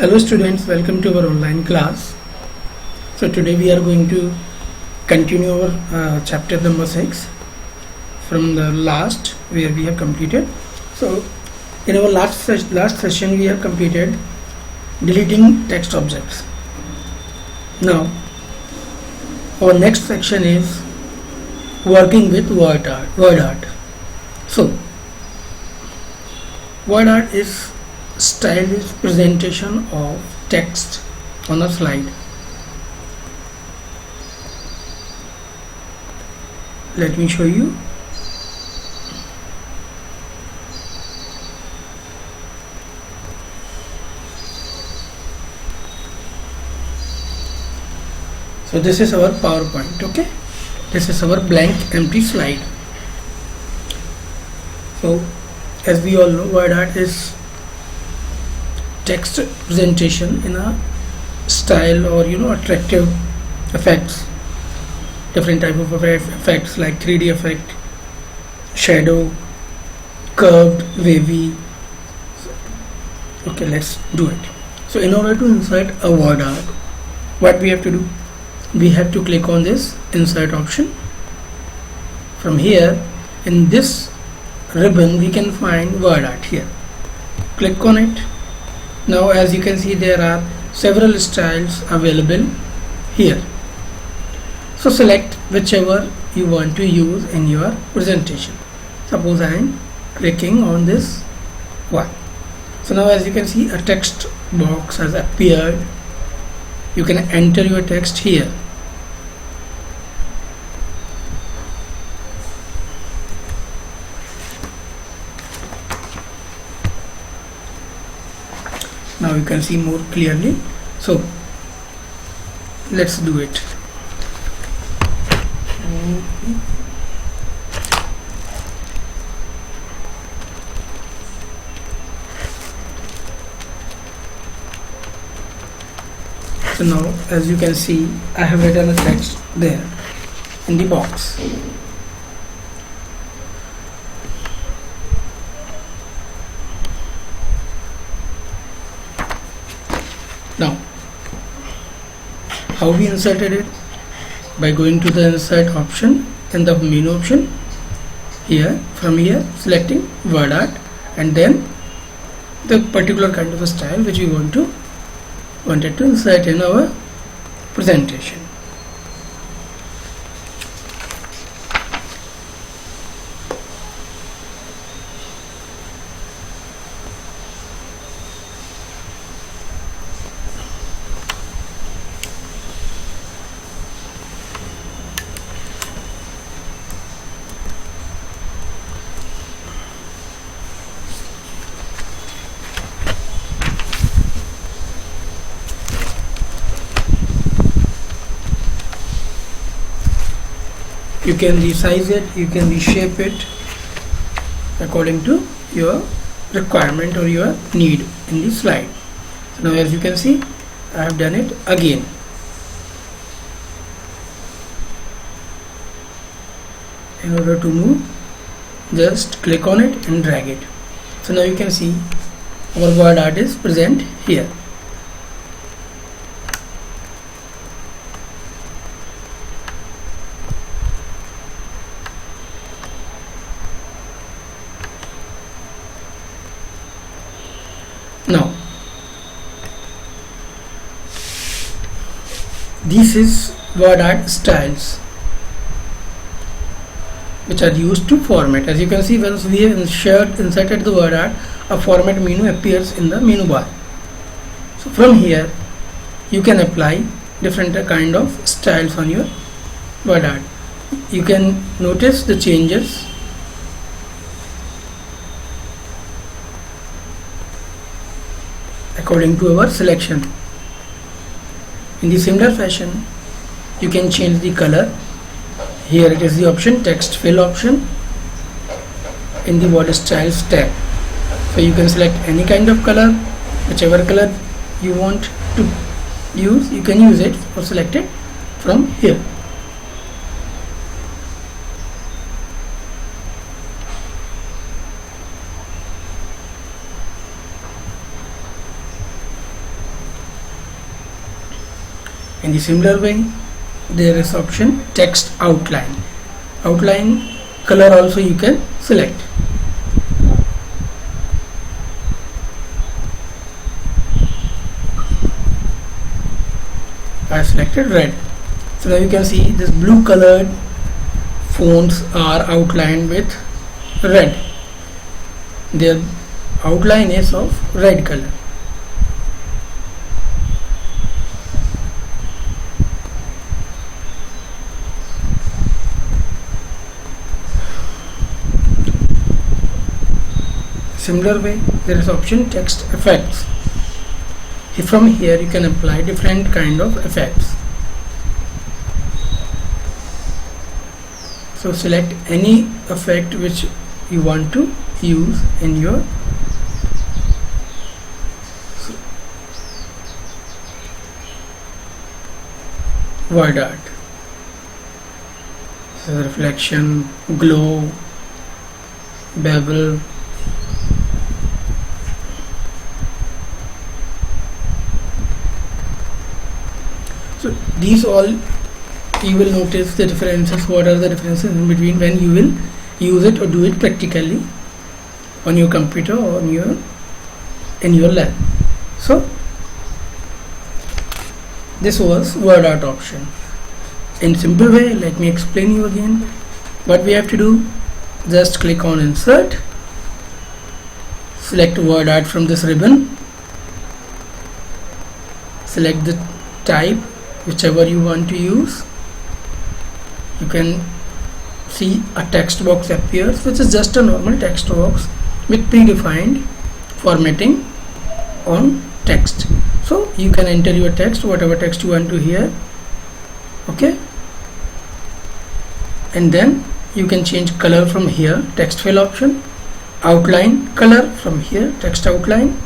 Hello students, welcome to our online class. So today we are going to continue our chapter number 6 from the last where we have completed. So in our last session we have completed deleting text objects. Now our next section is working with word art. So word art is stylish presentation of text on a slide. Let me show you. So this is our PowerPoint, okay? This is our blank empty slide. So as we all know, word art is text presentation in a style or attractive effects, different type of effects like 3D effect, shadow, curved, wavy. Okay, let's do it. So in order to insert a word art, what we have to do, we have to click on this insert option. From here in this ribbon we can find word art here. Click on it. Now as you can see, there are several styles available here. So select whichever you want to use in your presentation. Suppose I am clicking on this one. So now as you can see, a text box has appeared. You can enter your text here. Now you can see more clearly. So let's do it. So now as you can see, I have written a text there in the box. Now how we inserted it? By going to the insert option in the menu option here. From here selecting word art and then the particular kind of a style which we wanted to insert in our presentation. You can resize it, you can reshape it according to your requirement or your need in the slide. So now as you can see, I have done it again. In order to move, just click on it and drag it. So now you can see our word art is present here. Now this is word art styles which are used to format. As you can see, once we have inserted the word art, a format menu appears in the menu bar. So from here you can apply different kind of styles on your word art. You can notice the changes. According to our selection. In the similar fashion, you can change the color. Here it is the option text fill option in the word styles tab. So you can select any kind of color, whichever color you want to use, you can use it or select it from here. In the similar way, there is option text outline. Outline color also you can select. I have selected red. So now you can see this blue colored fonts are outlined with red. Their outline is of red color. Similar way, there is option text effects. From here you can apply different kind of effects. So select any effect which you want to use in your word art. So reflection, glow, bevel. So these all you will notice the differences. What are the differences in between when you will use it or do it practically on your computer or on in your lab. So this was word art option. In simple way, let me explain you again. What we have to do, just click on insert, select word art from this ribbon, select the type whichever you want to use. You can see a text box appears, which is just a normal text box with predefined formatting on text. So you can enter your text, whatever text you want to hear. Okay, and then you can change color from here, text fill option, outline color from here, text outline,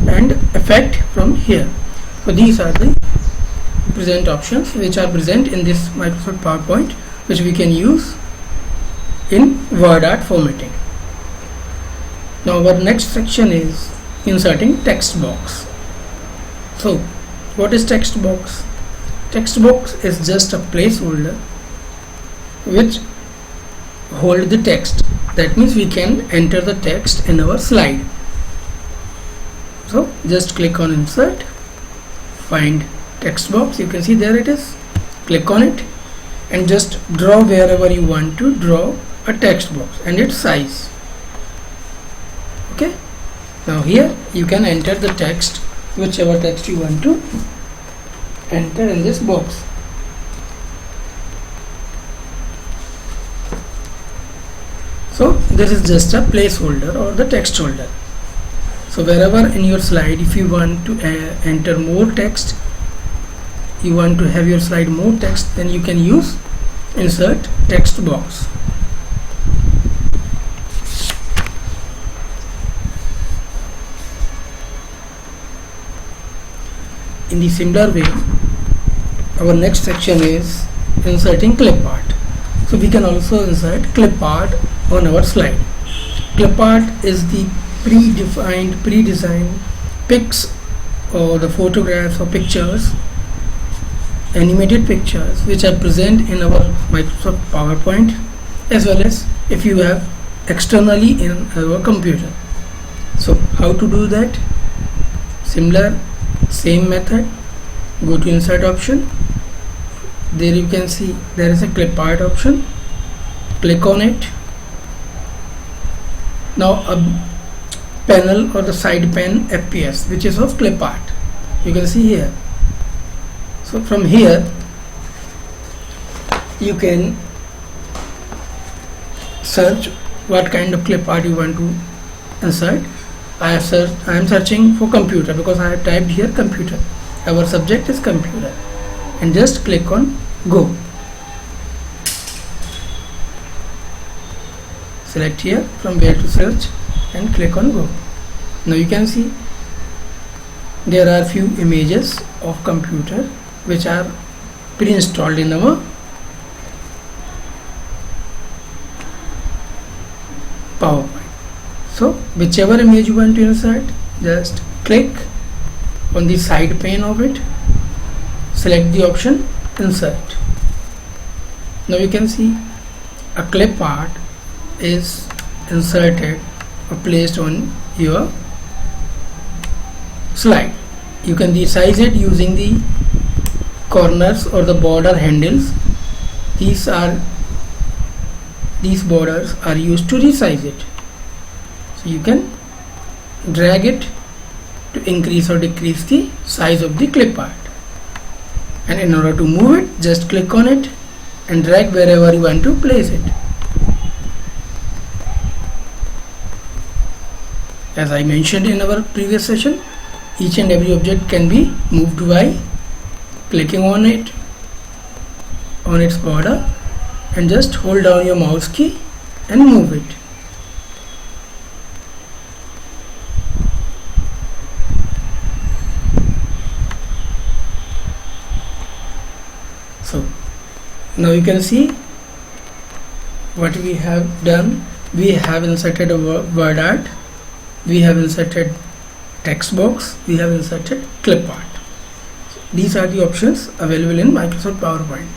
and effect from here. So these are the present options which are present in this Microsoft PowerPoint, which we can use in word art formatting. Now our next section is inserting text box. So what is text box? Text box is just a placeholder which hold the text. That means we can enter the text in our slide. So just click on insert, find text box. You can see there it is. Click on it and just draw wherever you want to draw a text box and its size. Okay, now here you can enter the text, whichever text you want to enter in this box. So this is just a placeholder or the text holder. So wherever in your slide, if you want to enter more text, you want to have your slide more text, then you can use insert text box. In the similar way, our next section is inserting clip art. So we can also insert clip art on our slide. Clip art is the predefined, pre-designed pics or the photographs or pictures, animated pictures which are present in our Microsoft PowerPoint, as well as if you have externally in our computer. So how to do that? Similar, same method. Go to insert option. There you can see there is a clip art option. Click on it. Now a panel or the side pane appears, which is of clip art. You can see here. So from here you can search what kind of clip art you want to insert. I am searching for computer because I have typed here computer. Our subject is computer, and just click on go. Select here from where to search and click on go. Now you can see there are few images of computer which are pre-installed in our PowerPoint. So whichever image you want to insert, just click on the side pane of it, select the option insert. Now you can see a clip art is inserted or placed on your slide. You can resize it using the corners or the border handles. These borders are used to resize it. So you can drag it to increase or decrease the size of the clip art. And in order to move it, just click on it and drag wherever you want to place it. As I mentioned in our previous session, each and every object can be moved by clicking on it, on its border, and just hold down your mouse key and move it. So now you can see what we have done. We have inserted a word art, we have inserted text box, we have inserted clip art. These are the options available in Microsoft PowerPoint.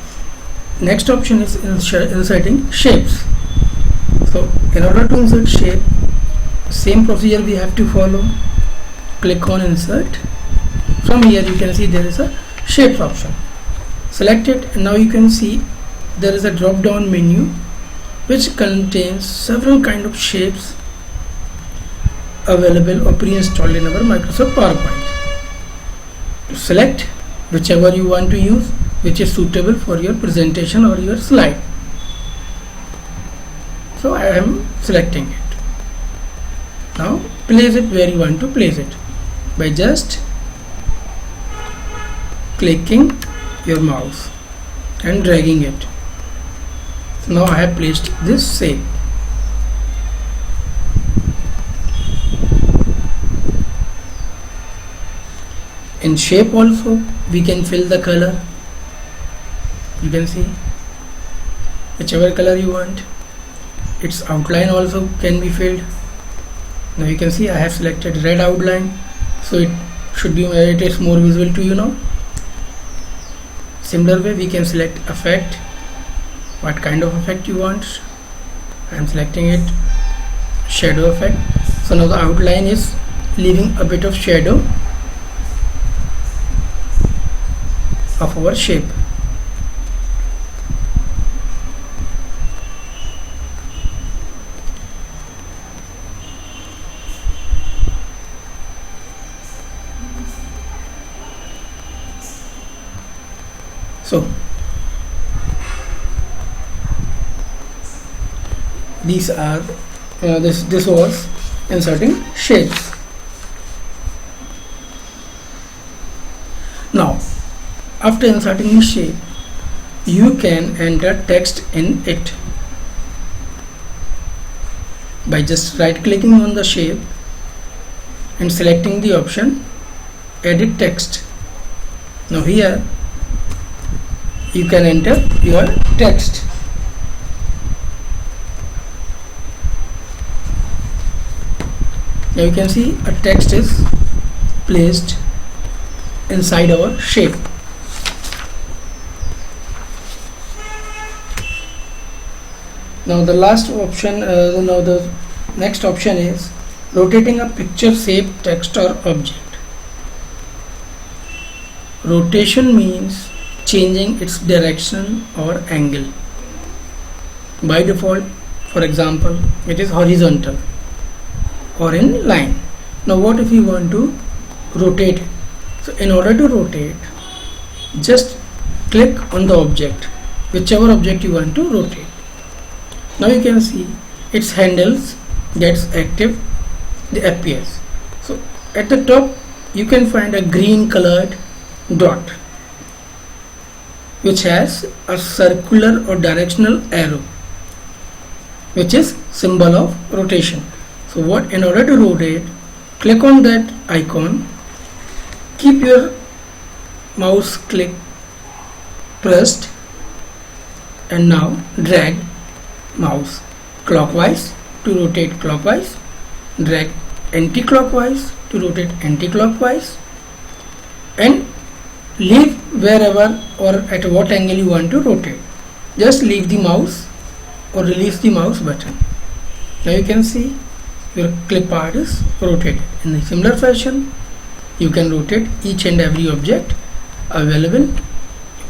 Next option is inserting shapes. So in order to insert shape, same procedure we have to follow. Click on insert. From here you can see there is a shapes option. Select it, and now you can see there is a drop down menu which contains several kind of shapes available or pre-installed in our Microsoft PowerPoint. Select whichever you want to use, which is suitable for your presentation or your slide. So I am selecting it. Now place it where you want to place it by just clicking your mouse and dragging it. So now I have placed this shape. In shape also we can fill the color. You can see whichever color you want. Its outline also can be filled. Now you can see I have selected red outline, so it is more visible to you now. Similar way we can select effect, what kind of effect you want. I am selecting it shadow effect. So now the outline is leaving a bit of shadow of our shape. So these are this was inserting shapes. Now after inserting the shape, you can enter text in it by just right clicking on the shape and selecting the option edit text. Now here you can enter your text. Now you can see a text is placed inside our shape. Now the last option, now the next option is rotating a picture, shape, text or object. Rotation means changing its direction or angle. By default, for example, it is horizontal or in line. Now what if we want to rotate it? So in order to rotate, just click on the object, whichever object you want to rotate. Now you can see its handles gets active, they appears. So at the top you can find a green colored dot which has a circular or directional arrow, which is symbol of rotation. So what, in order to rotate, click on that icon, keep your mouse click pressed, and now drag mouse clockwise to rotate clockwise, drag anti-clockwise to rotate anti-clockwise, and leave wherever or at what angle you want to rotate. Just leave the mouse or release the mouse button. Now you can see your clip art is rotated. In a similar fashion, you can rotate each and every object available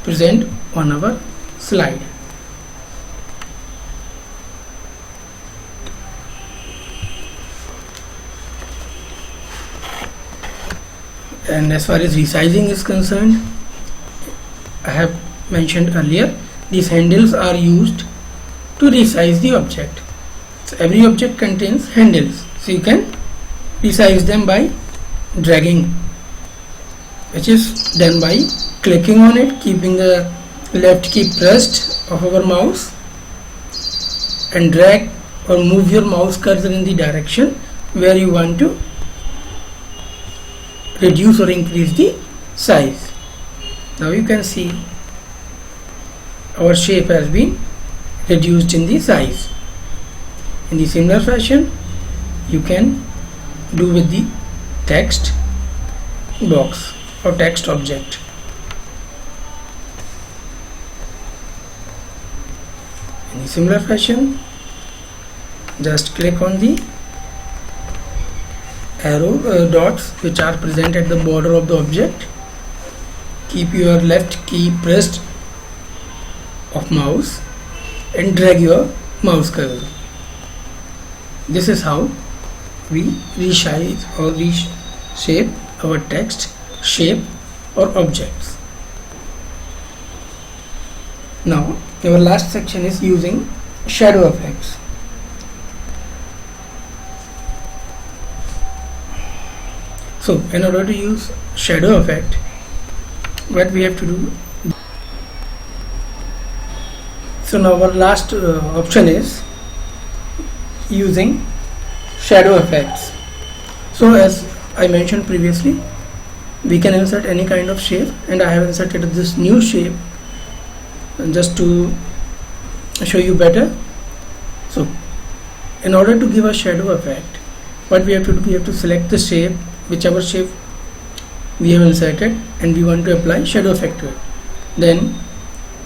present on our slide. And as far as resizing is concerned, I have mentioned earlier, these handles are used to resize the object. So every object contains handles, so you can resize them by dragging, which is done by clicking on it, keeping the left key pressed of our mouse, and drag or move your mouse cursor in the direction where you want to reduce or increase the size. Now you can see our shape has been reduced in the size. In the similar fashion, you can do with the text box or text object. In the similar fashion, just click on the arrow dots which are present at the border of the object. Keep your left key pressed of mouse and drag your mouse cursor. This is how we resize or reshape our text, shape or objects. Now our last section is using shadow effects. So in order to use shadow effect, what we have to do, so now our last option is using shadow effects. So as I mentioned previously, we can insert any kind of shape, and I have inserted this new shape just to show you better. So in order to give a shadow effect, what we have to do, we have to select the shape, whichever shape we have inserted, and we want to apply shadow effect to it. Then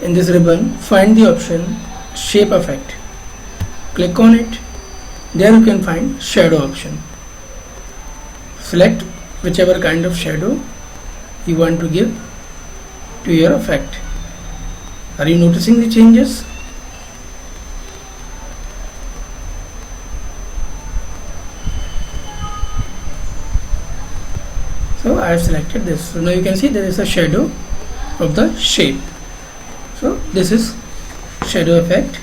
in this ribbon, find the option shape effect, click on it. There you can find shadow option. Select whichever kind of shadow you want to give to your effect. Are you noticing the changes? So I have selected this. So now you can see there is a shadow of the shape. So this is shadow effect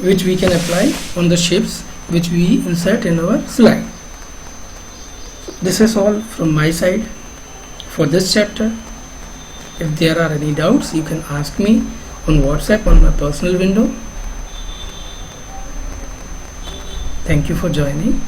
which we can apply on the shapes which we insert in our slide. This is all from my side for this chapter. If there are any doubts, you can ask me on WhatsApp on my personal window. Thank you for joining.